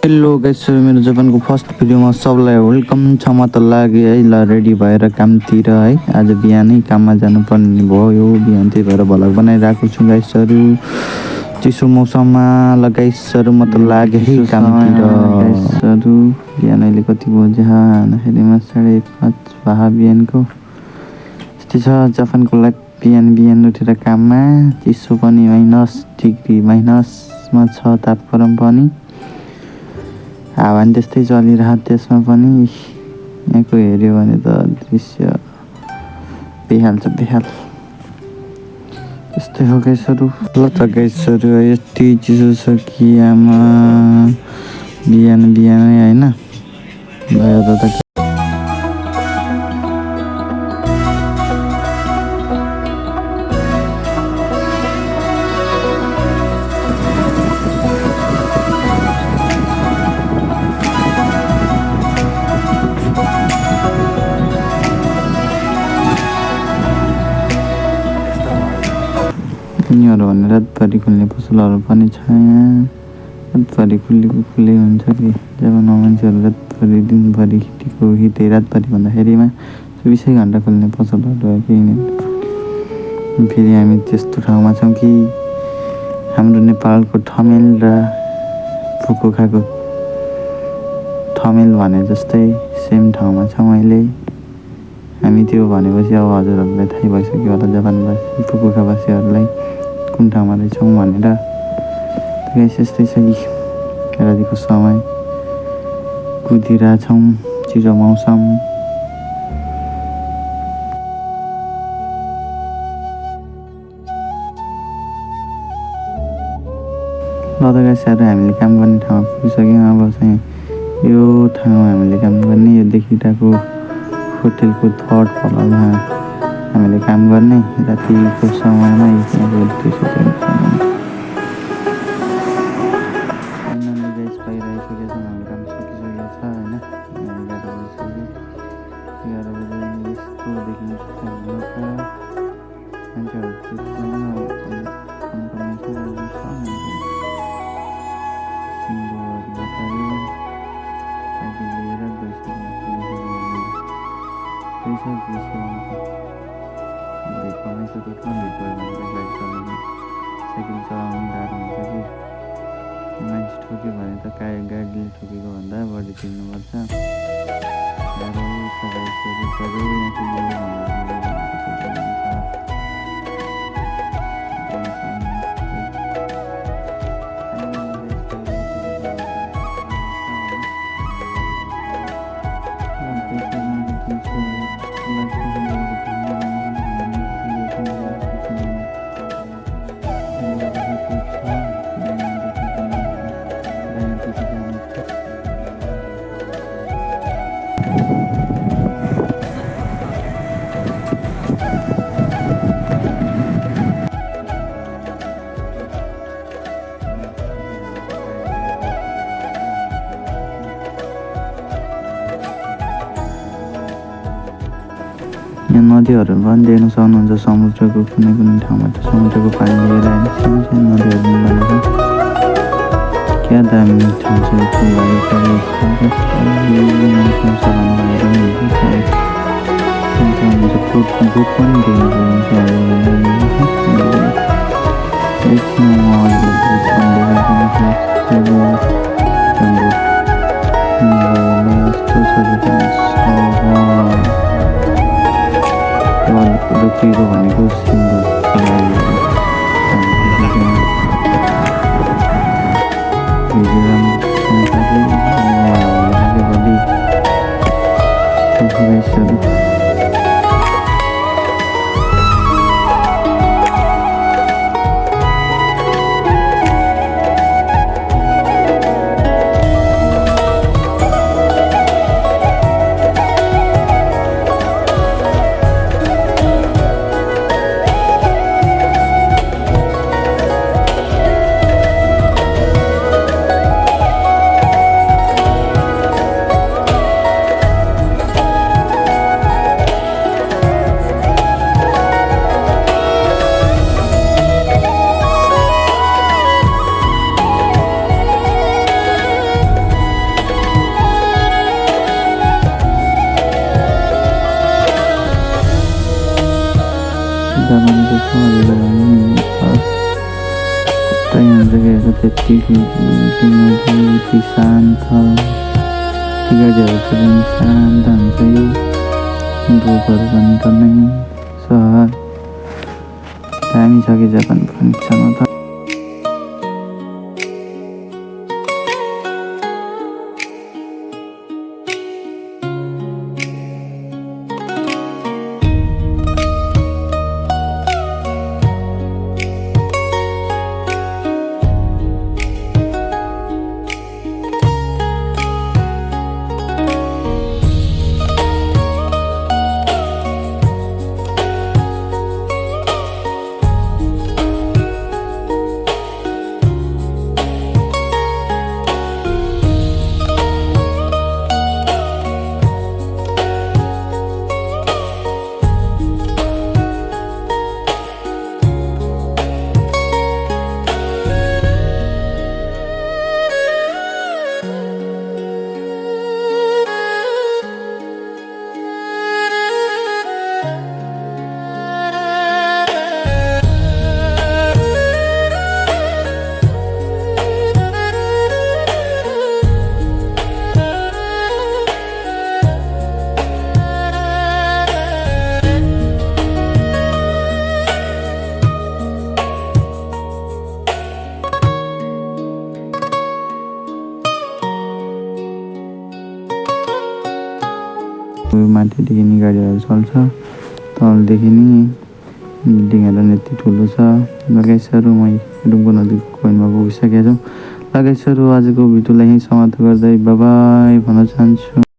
Hello guys, मेरो जापानको first भिडियोमा सबलाई वेलकम छ। म त लागेँ है ल रेडी भएर कामतिर है। आज बिहानै काममा जानुपर्ने भयो, बिहान त्यही भएर भ्लग बनाइरहेको छु गाइसहरू। चिसो मौसममा ल गाइसहरू म त लागेँ है कामतिर गाइसहरू। बिहान अहिले कति बजे भन्दाखेरिमा 5:30 भए बिहानको। यस्तै छ जापानको लाइफ। बिहान बिहान उठेर काममा, चिसो पनि -डिग्री माइनसमा छ तापक्रम पनि। हावा नि त्यस्तै चलिरहेको त्यसमा पनि। यहाँको हेऱ्यो भने त दृश्य बेहाल छ बेहाल। यस्तै हो गाइसहरू। ल त गाइसहरू, यति चिसो छ कि आमा बिहान बिहानै होइन भयो त। यिनीहरू भने रातभरि खुल्ने पसलहरू पनि छ यहाँ। रातभरि खुल्लै हुन्छ कि जापानमा मान्छेहरू रातभरि दिनभरि हिटै रातभरि भन्दाखेरिमा 24 घन्टा खुल्ने पसलहरू हो कि यिनीहरू। फेरि हामी त्यस्तो ठाउँमा छौँ कि हाम्रो नेपालको ठमेल र फुकुखाको ठमेल भने जस्तै सेम ठाउँमा छौँ अहिले हामी। त्यो भनेपछि अब हजुरहरूलाई थाहै भइसक्यो होला जापानवासी फुकुखावासीहरूलाई कुन ठाउँमा रहेछौँ भनेर। गाइस यस्तै छ कि रातिको समय कुदिरहेछौँ, चिसो मौसम। ल त गाइसहरू, हामीले काम गर्ने ठाउँमा पुगिसक्यौँ। अब चाहिँ यो ठाउँमा हामीले काम गर्ने, यो देखिरहेको होटेलको 3rd फ्लोरमा हामीले काम गर्ने। रातिको समयमा साइकल चलाउनु गाह्रो हुन्छ कि मान्छे ठोक्यो भने त गाडीले ठोकेको भन्दा बढी तिर्नुपर्छ। गाह्रो छ गाइसहरू। यहाँ नदीहरू पनि देख्न सक्नुहुन्छ। समुद्रको कुनै कुनै ठाउँमा त समुद्रको पानी लिएर सानो सानो नदीहरू बनाएको क्या दामी ठाउँ छ। बोट पनि रोकिएको भनेको सिम्बल जापानको सहरहरू हामी कतै हुन्छ गएर त्यति शान्त ती गाडीहरू पनि शान्त हुन्छ यो रुखहरू पनि टन्नै सहर दामी छ कि जापान पनि छन् त माथिदेखि नि गाडीहरू चल्छ तलदेखि नि बिल्डिङहरू नि यति ठुलो छ लगाइसहरू मै रुमको नजिक पोइन्टमा पुगिसकेका छौँ लगाइसहरू आजको भिडियोलाई यहीँ समाप्त गर्दै बाइ बाइ भन्न चाहन्छु।